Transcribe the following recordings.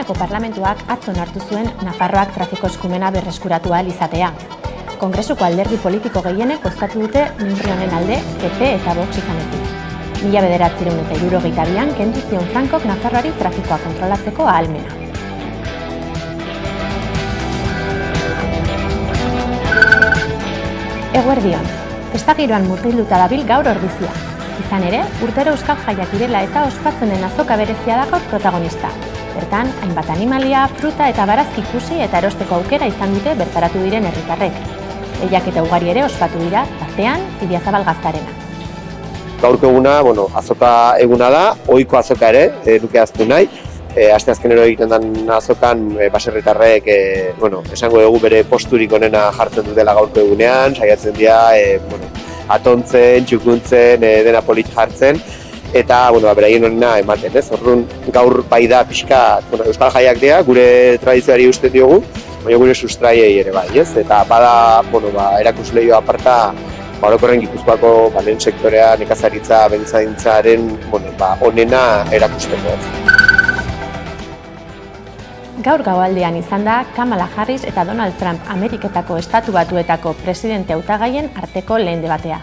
Espainiako parlamentuak atzo onartu zuen Nafarroak trafiko eskumena berreskuratu ahal izatea. Kongresuko alderdi politiko gehienek bozkatu dute neurri honen alde PP eta Vox izan ezik. 1972an kendu zion Frankok Nafarroari trafikoa kontrolatzeko ahalmena. Eguerdion, festa giroan murgilduta dabil gaur ordizia. Izan ere, urtero euskal jaiak direla eta ospatzen den azoka berezia dako protagonista. Bertan, hainbat animalia, fruta eta barazki ikusi eta erosteko aukera izan dute bertaratu diren herritarrek. Lehiak eta ugari ere ospatu dira, tartean, Idiazabal gaztarena. Gaurko eguna, azoka eguna da, ohiko azoka ere, nuke aztu nahi. Asteazkenero egiten den azokan baserritarrek, esango dugu bere posturik onena jartzen dutela gaurko egunean, saiatzen dira, atontzen, txukuntzen, dena polit jartzen, eta beraien honena ematen, ez? Orduan gaur bai da pixka, euskal jaiak dira, gure tradizioari usten diogu, baina gure sustraiei ere bai, ez? Eta bada, erakusleio aparta, orokorren Gipuzkoako lehen sektorea, nekazaritza, abeltzaintzaren, onena erakusteko, ez? Gaur gaualdean izan da Kamala Harris eta Donald Trump Ameriketako Estatu Batuetako presidente hautagaien arteko lehen debatea.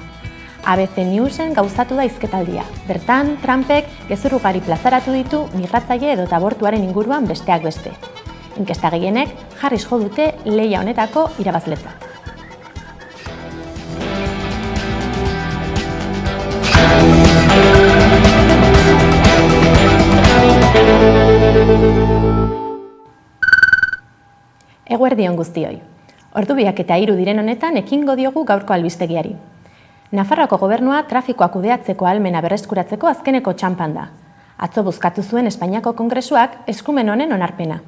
ABC Newsen gauzatu da hizketaldia. Bertan, Trumpek gezur ugari plazaratu ditu migratzaile edota abortuaren inguruan besteak beste. Inkesta gehienek Harris jo dute lehia honetako irabazletzat. Eguerdion guztioi. Ordu 2:03 diren honetan ekingo diogu gaurko albistegiari. Nafarroako gobernua trafikoa kudeatzeko ahalmena berreskuratzeko azkeneko txanpan da. Atzo bozkatu zuen Espainiako Kongresuak eskumen honen onarpena.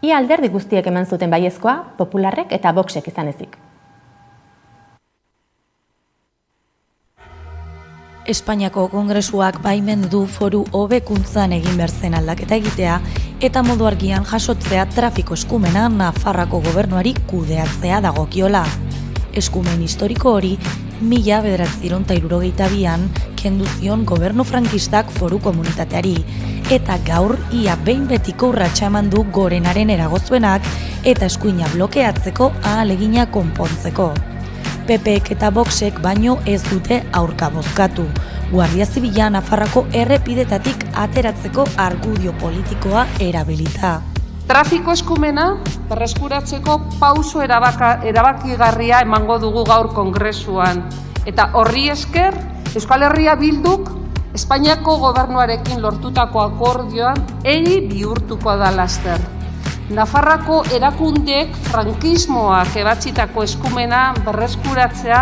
Ia alderdi guztiek eman zuten baiezkoa, Popularrek eta Voxek izan ezik. Espainiako Kongresuak baimendu du foru hobekuntzan egin behar zen aldaketa egitea eta modu argian jasotzea trafiko eskumena Nafarroako gobernuari kudeatzea dagokiola. Eskumen historiko hori 1972an kendu zion gobernu frankistak foru komunitateari eta gaur ia behin betiko urratsa eman du gorenaren eragozpenak eta eskuina blokeatzeko ahalegina konpontzeko. PPek eta Voxek baino ez dute aurka bozkatu. Guardia Zibila Nafarroako errepidetatik ateratzeko argudio politikoa erabilita. Trafiko eskumena berreskuratzeko pauso erabakigarria emango dugu gaur Kongresuan. Eta horri esker, Euskal Herria Bilduk Espainiako gobernuarekin lortutako akordioan egi bihurtuko da laster. Nafarroako erakundeek frankismoak ebatzitako eskumena berreskuratzea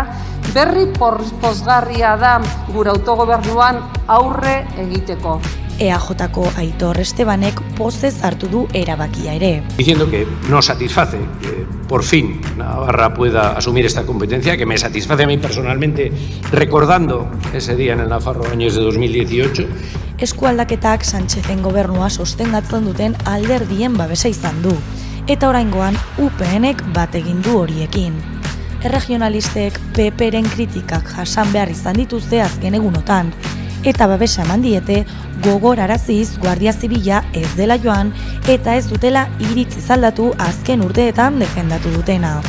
berri pozgarria da gure autogobernuan aurre egiteko. EAJko Aitor Estebanek pozez hartu du erabakia ere. Diciendo que no satisface que por fin Navarra pueda asumir esta competencia, que me satisface a mí personalmente recordando ese día en el Nafarro años de 2018. Eskualdaketak Sánchezen gobernua sostengatzen duten alderdien babesa izan du, eta oraingoan UPNek bat egin du horiekin. Erregionalistek PPren kritikak jasan behar izan dituzte azken egunotan, eta babesa eman diete gogoraraziz Guardia Zibila ez dela joan eta ez dutela iritzi zaldatu azken urteetan defendatu dutena.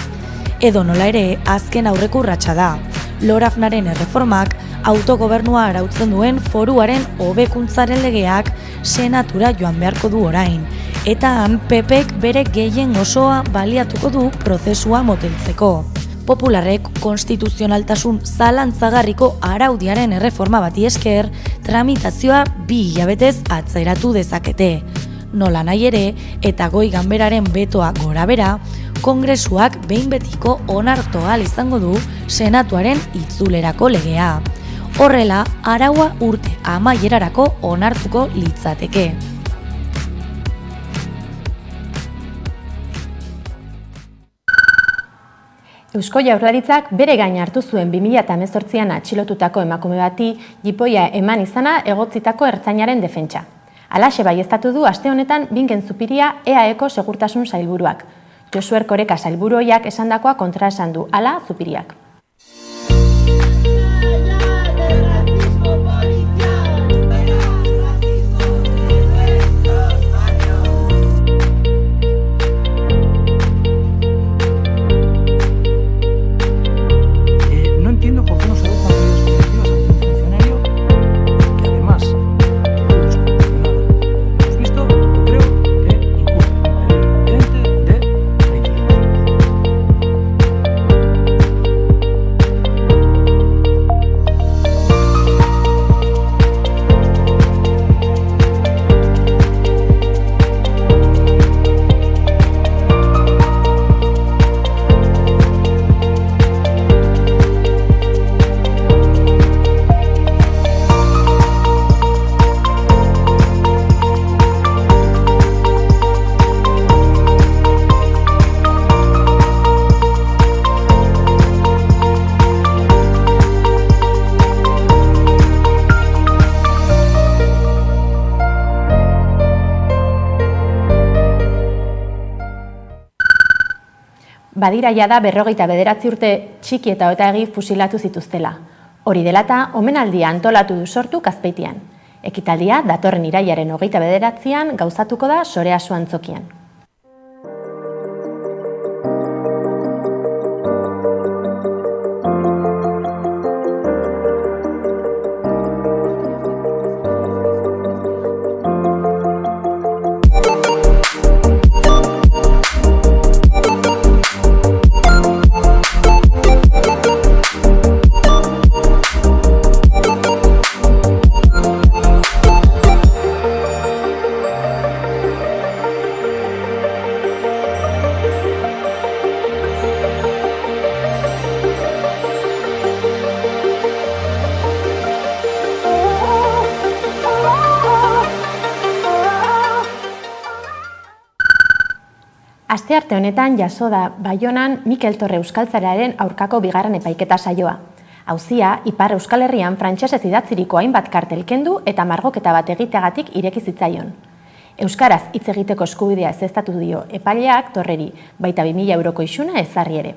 Edo nola ere, azken aurreko urratsa da. Lorafnaren erreformak autogobernua arautzen duen foruaren hobekuntzaren legeak senatura joan beharko du orain, eta han PPek bere gehien osoa baliatuko du prozesua moteltzeko. Popularrek konstituzionaltasun zalantzagarriko araudiaren erreforma bati esker, tramitazioa 2 hilabetez atzeratu dezakete. Nola nahi ere, eta goi ganberaren betoa gorabera, Kongresuak behin betiko onartu ahal izango du senatuaren itzulerako legea. Horrela, araua urte amaierarako onartuko litzateke. Eusko Jaurlaritzak bere gain hartu zuen 2018an atxilotutako emakume bati jipoia eman izana egotzitako ertzainaren defentsa. Halaxe baieztatu du aste honetan Bingen Zupiria EAEko segurtasun sailburuak. Josu Erkoreka sailburu ohiak esandakoa kontra esan du, hala Zupiriak. Badira jada 49 urte txiki eta otagi fusilatu zituztela. Hori dela eta omenaldia antolatu du Sortuk Azpeitian. Ekitaldia datorren irailaren 29an gauzatuko da Soreasu antzokian. Astearte honetan jaso da Baionan Mikel Torre euskaltzalearen aurkako bigarren epaiketa saioa. Auzia, Ipar Euskal Herrian frantsesez idatziriko hainbat kartel kendu eta margoketa bat egiteagatik ireki zitzaion. Euskaraz hitz egiteko eskubidea ezeztatu dio epaileak Torreri, baita 2000 euroko isuna ezarri ere.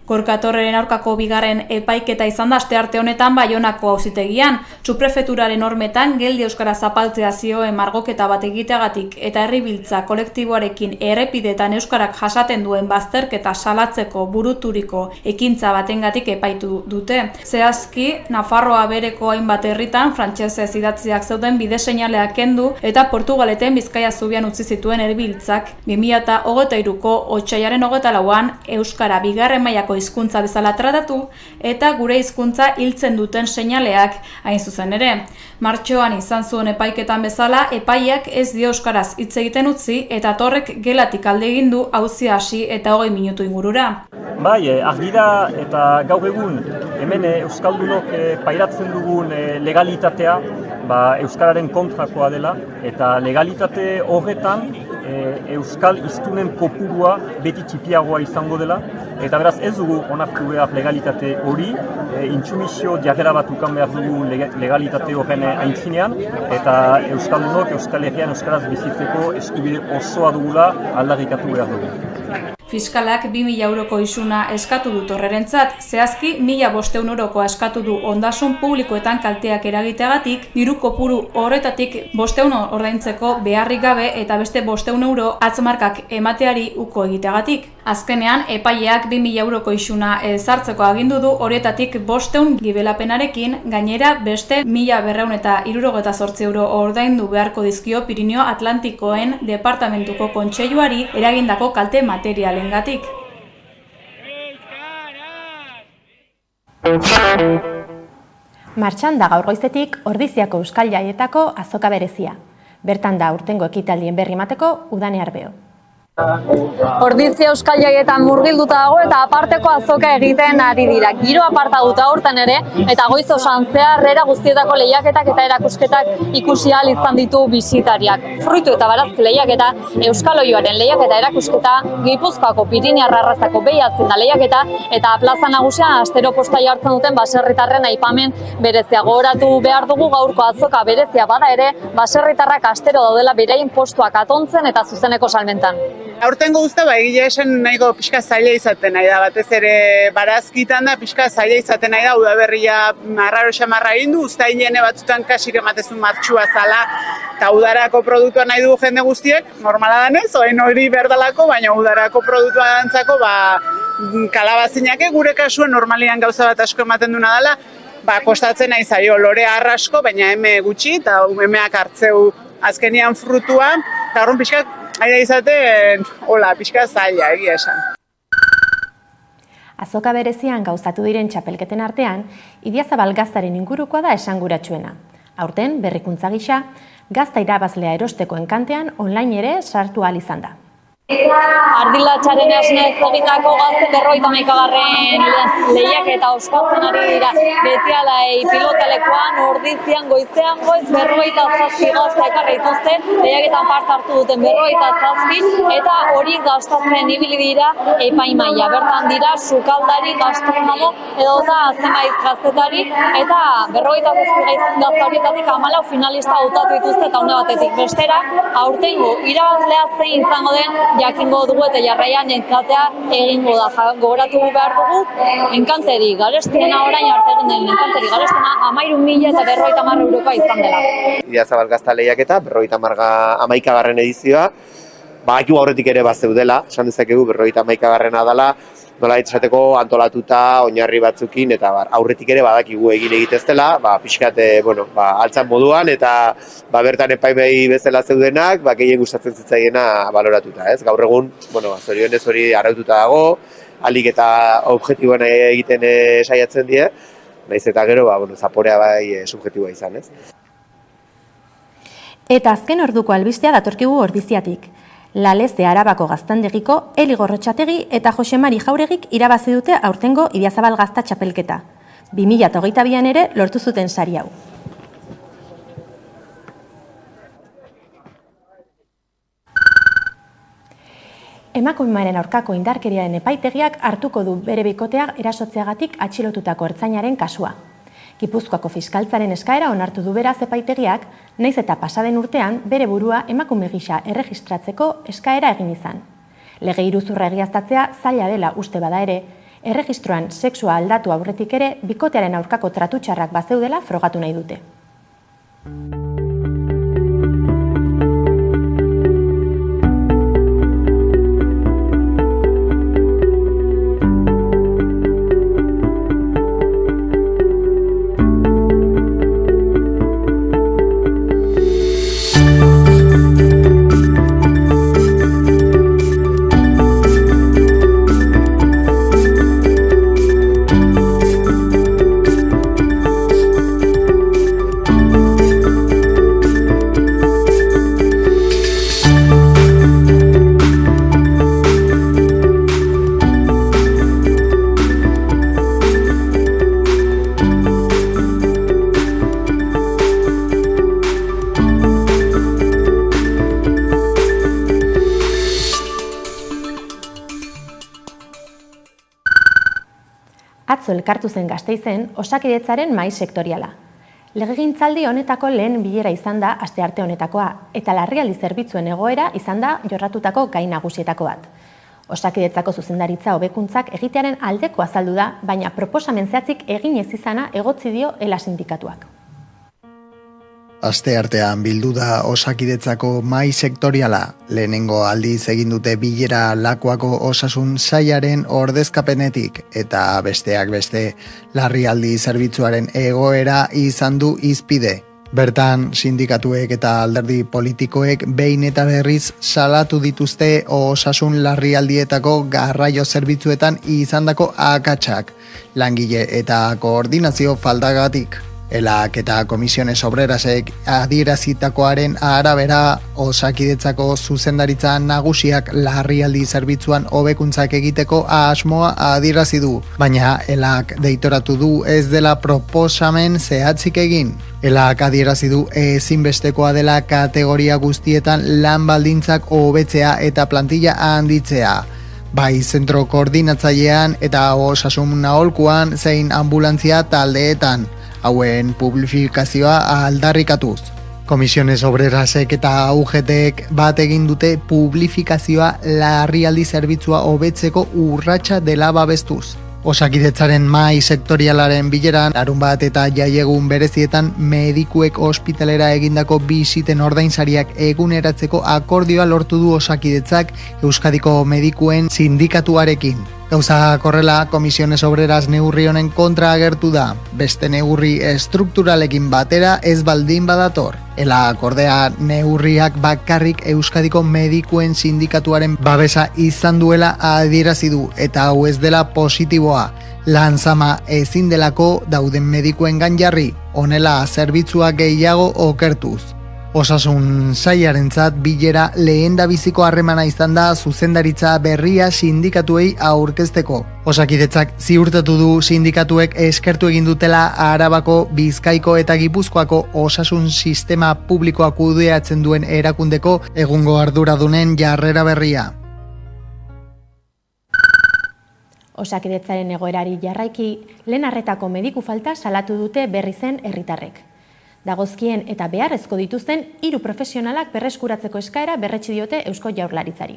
Gorka Torreren aurkako bigarren epaiketa izan da astearte honetan Baionako auzitegian. Suprefeturaren hormetan geldi euskara zapaltzea zioen margoketa bat egiteagatik eta herribiltza kolektiboarekin errepidetan euskarak jasaten duen bazterketa salatzeko buruturiko ekintza batengatik epaitu dute. Zehazki, Nafarroa bereko hainbat herritan frantsesez idatziak zeuden bide seinaleak kendu eta Portugaleten Bizkaia zubian utzi zituen herribiltzak 2023ko otsailaren 24an euskara bigarren mailako hizkuntza bezala tratatu eta gure hizkuntza hiltzen duten seinaleak hain zuzen ere. Martxoan izan zuen epaiketan bezala, epaiak ez dio euskaraz hitz egiten utzi eta Torrek gelatik alde egin du auzia hasi eta 20 minutu ingurura. Bai, argi da eta gaur egun hemen euskaldunok pairatzen dugun legalitatea euskararen kontrakoa dela eta legalitate horretan euskal hiztunen kopurua beti txipiagoa izango dela eta beraz ez dugu onartu behar legalitate hori, intsumisio jarrera bat ukan behar dugu legalitate horren aintzinean eta euskaldunok Euskal Herrian euskaraz bizitzeko eskubide osoa dugula aldarrikatu behar dugu. Fiskalak 2000 euroko isuna eskatu du Torrerentzat, zehazki 1500 eurokoa eskatu du ondasun publikoetan kalteak eragiteagatik, diru kopuru horretatik 500 ordaintzeko beharrik gabe eta beste 500 euro atzmarkak emateari uko egiteagatik. Azkenean, epaileak 2000 euroko isuna ezartzeko agindu du horietatik 500 gibelapenarekin, gainera beste 1268 euro ordaindu beharko dizkio Pirineo Atlantikoen Departamentuko Kontseiluari eragindako kalte materialengatik. Martxan da gaur goizetik Ordiziako Euskal Jaietako azoka berezia. Bertan da urtengo ekitaldien berri emateko Udane Arbeo. Ordizia Euskal Jaietan murgilduta dago eta aparteko azoka egiten ari dira. Giro aparta dute aurten ere eta goiz osoan zehar era guztietako lehiaketak eta erakusketak ikusi ahal izan ditu bisitariak. Fruitu eta barazki lehiaketa, Euskal Oioaren lehiaketa erakusketa, Gipuzkoako Pirinioar Arrazako behiatzen da lehiaketa eta plaza nagusian astero posta jartzen duten baserritarren aipamen berezia. Gogoratu behar dugu gaurko azoka berezia bada ere, baserritarrak astero daudela beraien postuak atontzen eta zuzeneko salmentan. Aurtengo guztia egia esan nahiko pixka zaila izaten nahi da, batez ere barazkitan da pixka zaila izaten nahi da, udaberria marraro xamarra egin du, uztailene batzutan kasik ematezun martxua zala, eta udarako produktua nahi du jende guztiek, normala danez, orain hori berdalako, baina udarako produktua dantzako, kalabazinak gure kasuen normalian gauza bat asko ematen duna dela, kostatzen nahi zaio, lorea arrasko, baina eme gutxi, eta emeak hartzeu azkenian frutua, eta horren pixka aida izaten, pixka zaila, egia esan. Azoka berezian gauzatu diren txapelketen artean, Idiazabal gaztaren ingurukoa da esanguratsuena. Aurten, berrikuntza gisa, gazta irabazlea erosteko enkantean online ere sartu ahal izan da. Ardilatxaren esnez egitako gazte 51. lehiaketa ospatzen ari dira. Betialai pilotalekoan Ordizian goizean goiz 57 gazte ekarri dituzte, lehiaketan parte hartu duten 57 eta hori gastatzen ibili dira epaimaila. Bertan dira sukaldari, gastronomo edo da zenbait kazetari eta 57 gazte horietatik 14 finalista hautatu dituzte eta une batetik bestera aurtengo irabazlea zein izango den jakingo dugu eta jarraian enkantea egingo da. Gogoratu behar dugu, enkanteri garestiena orain arte egin den enkanteri garestiena 13.050 eurokoa izan dela. Idiazabal Gazta lehiaketa, 11. edizioa, badakigu aurretik ere bazeudela, esan dezakegu 11. dela, nola esateko antolatuta, oinarri batzukin, eta aurretik ere badakigu egitez dela, pixkat, altzan moduan, eta bertan epaimei bezala zeudenak, gehien gustatzen zitzaiena baloratuta, ez? Gaur egun, zorionez hori araututa dago, alik eta objektiboen egiten saiatzen die, nahiz eta gero, zaporea bai subjektiboa izan, ez? Eta azken orduko albistea datorkigu Ordiziatik. Laleze Arabako Gaztandegiko Eli Gorrotxategi eta Jose Mari Jauregik irabazi dute aurtengo Idiazabal Gazta txapelketa. 2022an ere lortu zuten sari hau. Emakumearen aurkako indarkeriaren epaitegiak hartuko du bere bikotea erasotzeagatik atxilotutako ertzainaren kasua. Gipuzkoako fiskaltzaren eskaera onartu du beraz epaitegiak, nahiz eta pasaden urtean bere burua emakume gisa erregistratzeko eskaera egin izan. Lege iruzurra egiaztatzea zaila dela uste bada ere, erregistroan sexua aldatu aurretik ere bikotearen aurkako tratu txarrak bazeudela frogatu nahi dute. Atzo elkartu zen Gasteizen Osakidetzaren mahai sektoriala. Legegintzaldi honetako lehen bilera izan da astearte honetakoa, eta larrialdi zerbitzuen egoera izan da jorratutako gai nagusietako bat. Osakidetzako zuzendaritza hobekuntzak egitearen aldeko azaldu da, baina proposamen zehatzik egin ez izana egotzi dio ELA sindikatuak. Asteartean bildu da Osakidetzako mahai sektoriala. Lehenengo aldiz egin dute bilera Lakuako osasun sailaren ordezkapenetik eta besteak beste larrialdi zerbitzuaren egoera izan du hizpide. Bertan, sindikatuek eta alderdi politikoek behin eta berriz salatu dituzte osasun larrialdietako garraio zerbitzuetan izandako akatsak, langile eta koordinazio faltagatik. ELAk eta Komisiones Obrerasek adierazitakoaren arabera Osakidetzako zuzendaritza nagusiak larrialdi zerbitzuan hobekuntzak egiteko asmoa adierazi du, baina ELAk deitoratu du ez dela proposamen zehatzik egin. ELAk adierazi du ezinbestekoa dela kategoria guztietan lan baldintzak hobetzea eta plantilla handitzea. Bai zentro koordinatzailean eta osasun aholkuan zein anbulantzia taldeetan, hauen publifikazioa aldarrikatuz. Komisiones Obrerasek eta UGTek bat egin dute publifikazioa larrialdi zerbitzua hobetzeko urratsa dela babestuz. Osakidetzaren mahai sektorialaren bileran, larunbat eta jaiegun berezietan medikuek ospitalera egindako bisiten ordainsariak eguneratzeko akordioa lortu du Osakidetzak Euskadiko medikuen sindikatuarekin. Gauza korrela, Komisiones Obreras neurri honen kontra agertu da, beste neurri estrukturalekin batera ez baldin badator. ELAk ordea neurriak bakarrik Euskadiko medikuen sindikatuaren babesa izan duela adierazi du eta hau ez dela positiboa. Lan zama ezin delako dauden medikuengan jarri, honela zerbitzua gehiago okertuz. Osasun sailarentzat bilera lehendabiziko harremana izan da zuzendaritza berria sindikatuei aurkezteko. Osakidetzak ziurtatu du sindikatuek eskertu egin dutela Arabako, Bizkaiko eta Gipuzkoako osasun sistema publikoa kudeatzen duen erakundeko egungo arduradunen jarrera berria. Osakidetzaren egoerari jarraiki, lehen arretako mediku falta salatu dute berri zen herritarrek. Dagozkien eta beharrezko dituzten 3 profesionalak berreskuratzeko eskaera berretsi diote Eusko Jaurlaritzari.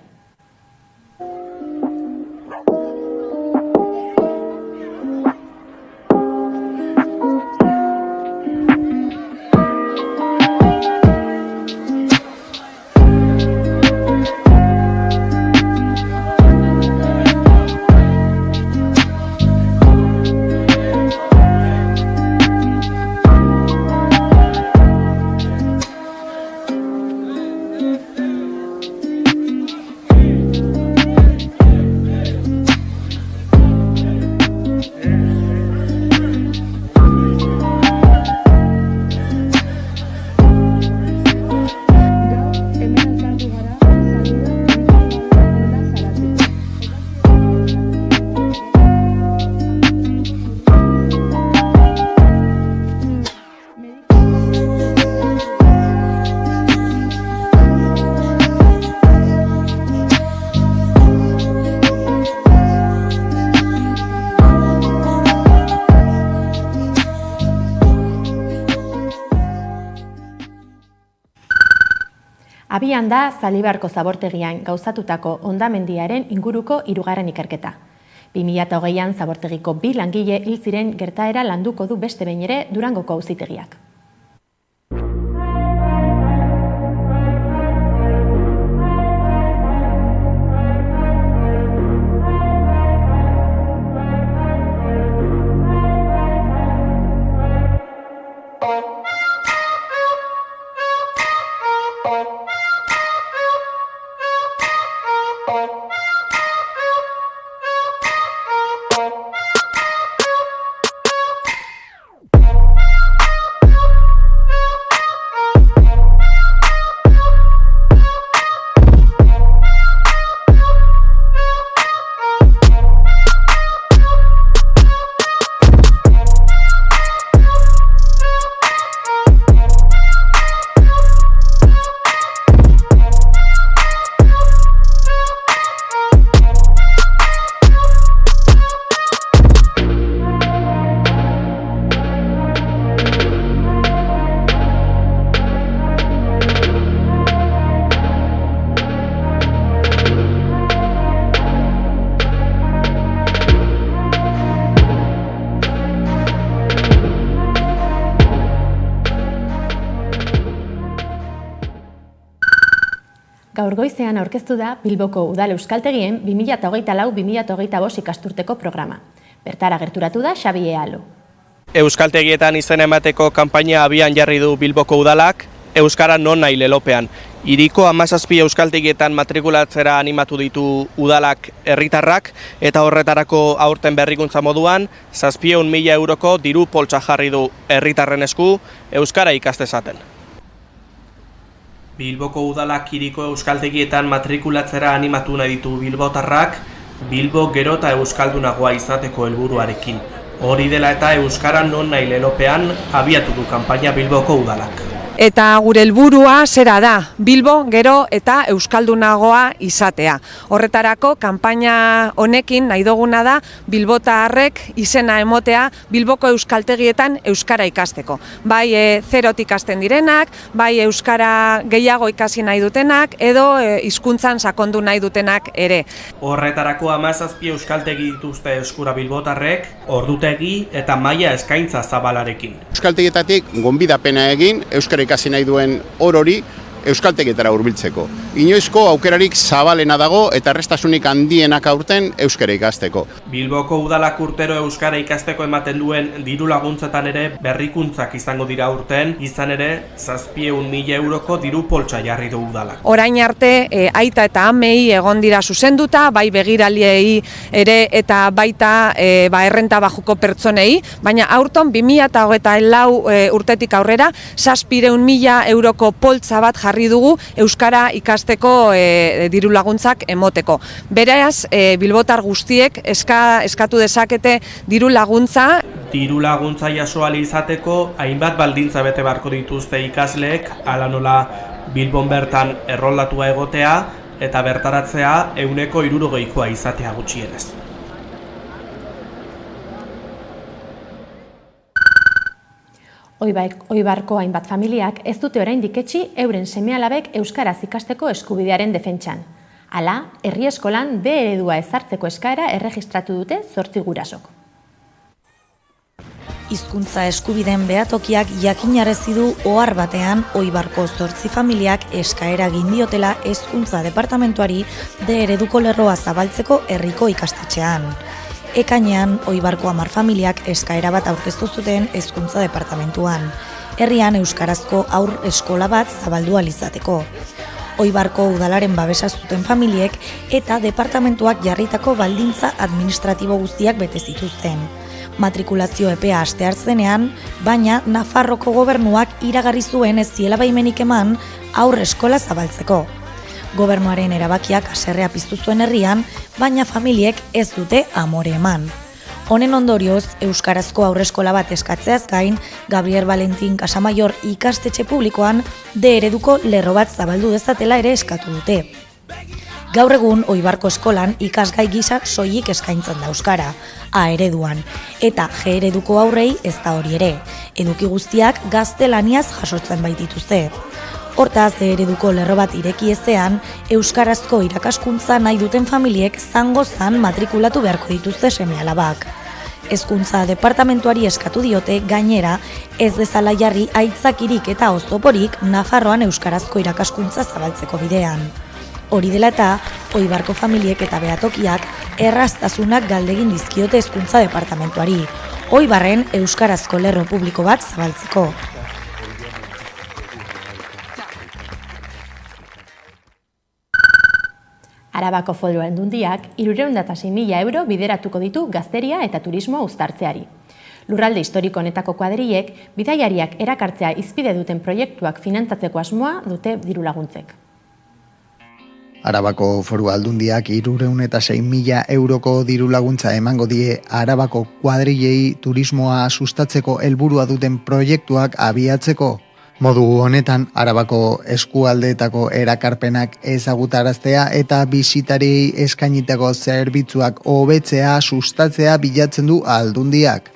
Abian da Zaldibarko zabortegian gauzatutako hondamendiaren inguruko 3. ikerketa. 2020an zabortegiko 2 langile hil ziren gertaera landuko du beste behin ere Durangoko auzitegiak. Gaur goizean aurkeztu da Bilboko Udal Euskaltegien 2024-2025 ikasturteko programa. Bertara gerturatu da Xabi Ealo. Euskaltegietan izena emateko kanpaina abian jarri du Bilboko Udalak, Euskara non nahi lelopean. Hiriko 17 euskaltegietan matrikulatzera animatu ditu udalak herritarrak eta horretarako aurten berrikuntza moduan 700.000 euroko diru poltsa jarri du herritarren esku euskara ikastezaten. Bilboko Udalak hiriko euskaltegietan matrikulatzera animatu nahi ditu bilbotarrak, Bilbo gero eta euskaldunagoa izateko helburuarekin. Hori dela eta euskara non nahi lelopean abiatu du kanpaina Bilboko Udalak. Eta gure helburua zera da, Bilbo gero eta euskaldunagoa izatea. Horretarako kanpaina honekin nahi duguna da bilbotarrek izena emotea Bilboko euskaltegietan euskara ikasteko. Bai zerotik ikasten direnak, bai euskara gehiago ikasi nahi dutenak edo hizkuntzan sakondu nahi dutenak ere. Horretarako 17 euskaltegi dituzte eskura bilbotarrek, ordutegi eta maila eskaintza zabalarekin. Euskaltegietatik gonbidapena egin euskara ikasi nahi duen orori euskaltegietara hurbiltzeko. Inoizko aukerarik zabalena dago eta errestasunik handienak aurten euskara ikasteko. Bilboko Udalak urtero euskara ikasteko ematen duen diru laguntzatan ere berrikuntzak izango dira urten, izan ere 700.000 euroko diru poltsa jarri du Udalak. Orain arte aita eta amei egon dira zuzenduta, bai begiraliei ere eta baita errenta bajuko pertsonei, baina aurton 2024 urtetik aurrera 700.000 euroko poltsa bat jarri dugu euskara ikasteko diru laguntzak emoteko. Beraz, bilbotar guztiek eskatu dezakete diru laguntza. Diru laguntza jaso ahal izateko hainbat baldintza bete beharko dituzte ikasleek, hala nola Bilbon bertan erroldatua egotea eta bertaratzea 160koa izatea gutxienez. Oibarko hainbat familiak ez dute oraindik etsi euren seme-alabek euskaraz ikasteko eskubidearen defentsan. Hala, herri eskolan B eredua ezartzeko eskaera erregistratu dute 8 gurasok. Hizkuntza eskubideen behatokiak jakinarazi du ohar batean Oibarko 8 familiak eskaera egin diotela hezkuntza departamentuari D ereduko lerroa zabaltzeko herriko ikastetxean. Ekainean, Oibarko 10 familiak eskaera bat aurkeztu zuten hezkuntza departamentuan. Herrian euskarazko haur eskola bat zabaldu ahal izateko. Oibarko Udalaren babesa zuten familiek eta departamentuak jarritako baldintza administratibo guztiak bete zituzten. Matrikulazio epea asteartzenean, baina Nafarroko gobernuak iragarri zuen ez ziela baimenik eman haur eskola zabaltzeko. Gobernuaren erabakiak haserrea piztu zuen herrian, baina familiek ez dute amore eman. Honen ondorioz, euskarazko aurreskola bat eskatzeaz gain, Gabriel Valentin Casamaior ikastetxe publikoan D ereduko lerro bat zabaldu dezatela ere eskatu dute. Gaur egun Oibarko eskolan ikasgai gisa soilik eskaintzen da euskara, A ereduan, eta G ereduko aurrei ez da hori ere. Eduki guztiak gaztelaniaz jasotzen baitituzte. Hortaz, ereduko lerro bat ireki ezean, euskarazko irakaskuntza nahi duten familiek zangozan matrikulatu beharko dituzte seme-alabak. Hezkuntza departamentuari eskatu diote gainera ez dezala jarri aitzakirik eta oztoporik Nafarroan euskarazko irakaskuntza zabaltzeko bidean. Hori dela eta, Oibarko familiek eta behatokiak erraztasunak galdegin dizkiote hezkuntza departamentuari, Oibarren euskarazko lerro publiko bat zabaltzeko. Arabako Foru Aldundiak 306.000 euro bideratuko ditu gazteria eta turismoa uztartzeari. Lurralde historiko honetako kuadrilek bidaiariak erakartzea hizpide duten proiektuak finantzatzeko asmoa dute dirulaguntzek. Arabako Foru Aldundiak 306.000 euroko dirulaguntza emango die Arabako kuadrilei turismoa sustatzeko helburua duten proiektuak abiatzeko. Modu honetan, Arabako eskualdeetako erakarpenak ezagutaraztea eta bisitariei eskainitako zerbitzuak hobetzea sustatzea bilatzen du Aldundiak.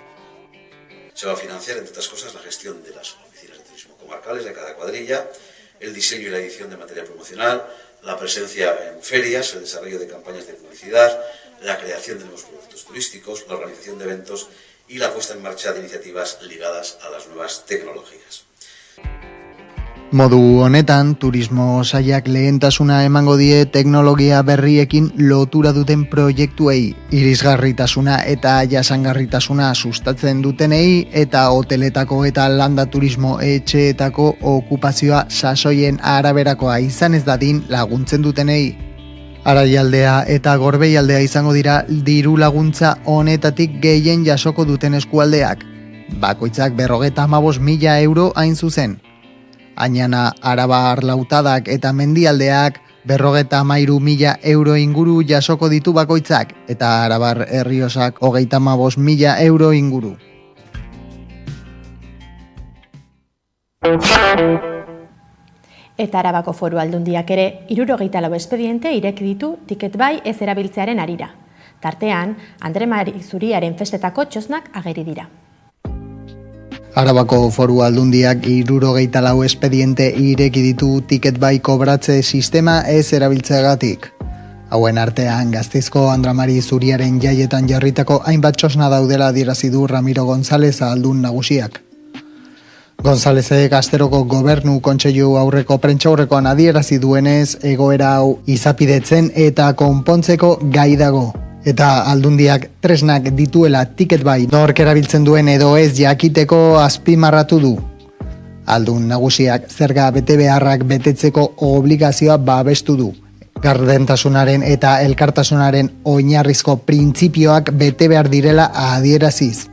Se va a financiar, entre otras cosas, la gestión de las oficinas de turismo comarcales de cada cuadrilla, el diseño y la edición de material promocional, la presencia en ferias, el desarrollo de campañas de publicidad, la creación de nuevos productos turísticos, la organización de eventos y la puesta en marcha de iniciativas ligadas a las nuevas tecnologías. Modu honetan, turismo sailak lehentasuna emango die teknologia berriekin lotura duten proiektuei, irisgarritasuna eta jasangarritasuna sustatzen dutenei eta hoteletako eta landa turismo etxeetako okupazioa sasoien araberakoa izan ez dadin laguntzen dutenei. Araialdea eta Gorbeialdea izango dira diru laguntza honetatik gehien jasoko duten eskualdeak. Bakoitzak 55.000 euro hain zuzen. Añana Arabar Lautadak eta Mendialdeak 53.000 euro inguru jasoko ditu bakoitzak eta Arabar Erriosak 35.000 euro inguru. Eta Arabako Foru Aldundiak ere 74 espediente ireki ditu Ticketbuy ez erabiltzearen harira. Tartean, Andre Mari Zuriaren festetako txosnak ageri dira. Arabako Foru Aldundiak 74 espediente ireki ditu Ticketbuy kobratze sistema ez erabiltzeagatik. Hauen artean Gasteizko Andre Mari Zuriaren jaietan jarritako hainbat txosna daudela adierazi du Ramiro González Aldun nagusiak. Gonzálezek asteroko gobernu kontseilu aurreko prentsaurrekoan adierazi duenez egoera hau izapidetzen eta konpontzeko gai dago. Eta Aldundiak tresnak dituela Ticketbuy nork erabiltzen duen edo ez jakiteko azpimarratu du. Aldun nagusiak zerga betebeharrak betetzeko obligazioa babestu du. Gardentasunaren eta elkartasunaren oinarrizko printzipioak bete behar direla adieraziz.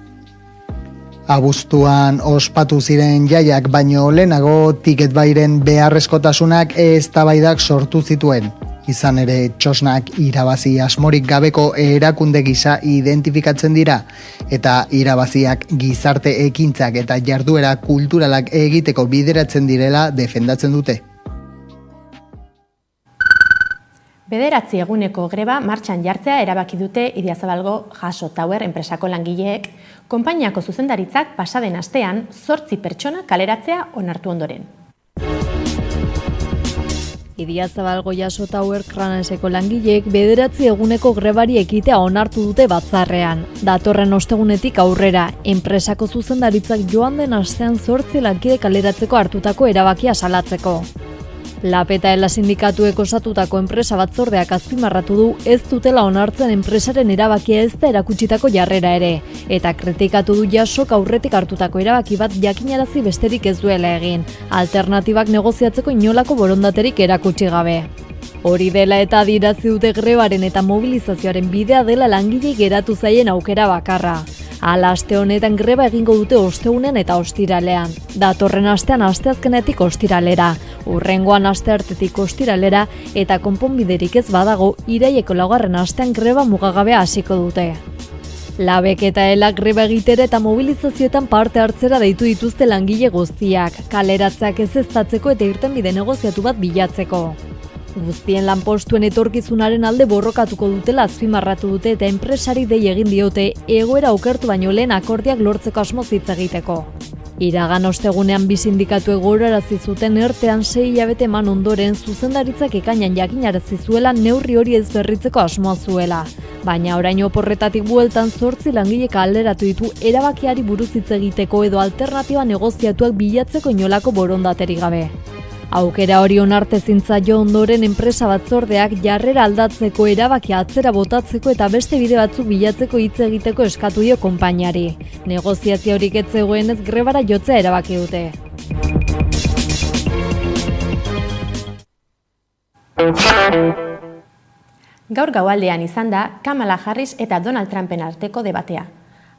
Abuztuan ospatu ziren jaiak baino lehenago Ticketbuyren beharrezkotasunak eztabaidak sortu zituen. Izan ere, txosnak irabazi asmorik gabeko erakunde gisa identifikatzen dira eta irabaziak gizarte ekintzak eta jarduera kulturalak egiteko bideratzen direla defendatzen dute. Bederatzi eguneko greba martxan jartzea erabaki dute Idiazabalgo Jaso Tower enpresako langileek, konpainiako zuzendaritzak pasaden astean 8 pertsona kaleratzea onartu ondoren. Idiazabalgo Jaso Tower Kraneseko langileek 9 eguneko grebari ekitea onartu dute batzarrean. Datorren ostegunetik aurrera, enpresako zuzendaritzak joan den astean 8 lankide kaleratzeko hartutako erabakia salatzeko. Lapetaela sindikatuek osatutako enpresa batzordeak azpimarratu du ez dutela onartzen enpresaren erabakia ez da erakutsitako jarrera ere, eta kritikatu du Jasok aurretik hartutako erabaki bat jakinarazi besterik ez duela egin, alternatibak negoziatzeko inolako borondaterik erakutsi gabe. Hori dela eta adierazi dute grebaren eta mobilizazioaren bidea dela langilei geratu zaien aukera bakarra. Hala aste honetan greba egingo dute ostegunean eta ostiralean. Datorren astean asteazkenetik ostiralera, hurrengoan asteartetik ostiralera eta konponbiderik ez badago iraileko 4. astean greba mugagabea hasiko dute. Labek eta elak greba egitera eta mobilizazioetan parte hartzera deitu dituzte langile guztiak, kaleratzeak ezeztatzeko eta irtenbide negoziatu bat bilatzeko. Guztien lanpostuen etorkizunaren alde borrokatuko dutela azpimarratu dute eta enpresari dei egin diote egoera okertu baino lehen akordiak lortzeko asmoz hitz egiteko. Iragan ostegunean bi sindikatuek gogorarazi zuten ertean 6 hilabete eman ondoren zuzendaritzak ekainan jakinarazi zuela neurri hori ez berritzeko asmoa zuela. Baina orain oporretatik bueltan 8 langilek alderatu ditu erabakiari buruz hitz egiteko edo alternatiba negoziatuak bilatzeko inolako borondaterik gabe. Aukera hori onartezintza jo ondoren enpresa batzordeak jarrera aldatzeko erabakia atzera botatzeko eta beste bide batzuk bilatzeko hitz egiteko eskatu dio konpainiari. Negoziaziorik ez zegoenez grebara jotzea erabaki dute. Gaur gaualdean izan da Kamala Harris eta Donald Trumpen arteko debatea.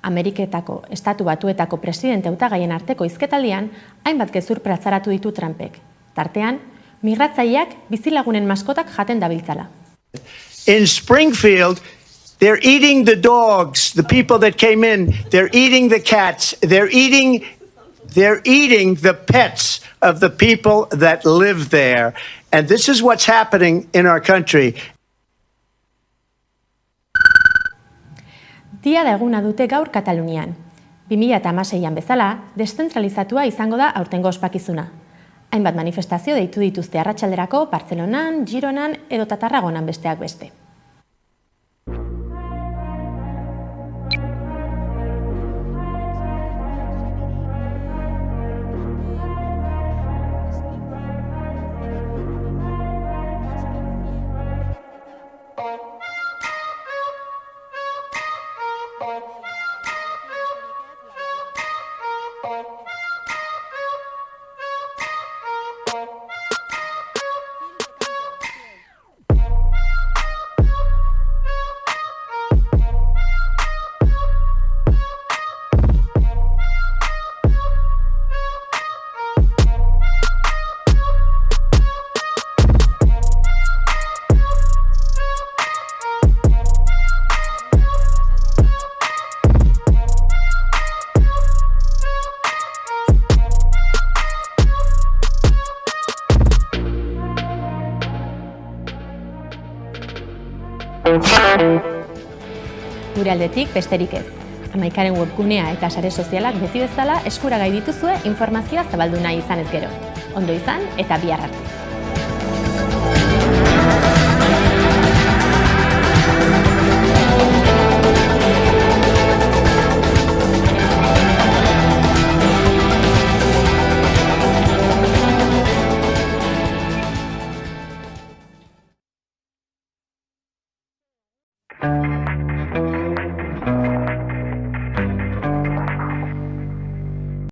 Ameriketako Estatu Batuetako presidente hautagaien arteko hizketaldian hainbat gezur plazaratu ditu Trumpek. Tartean, migratzaileak bizilagunen maskotak jaten dabiltzala. In Springfield, they're eating the dogs, the people that came in, they're eating the cats, they're eating the pets of the people that live there. And this is what's happening in our country. Dia da eguna dute gaur Katalunian. 2016an bezala, deszentralizatua izango da aurtengo ospakizuna. Hainbat manifestazio deitu dituzte arratsalderako Bartzelonan, Gironan edo Tarragonan besteak beste. Gure aldetik besterik ez. 11aren webgunea eta sare sozialak beti bezala eskuragai dituzue informazioa zabaldu nahi izanez gero. Ondo izan eta bihar arte.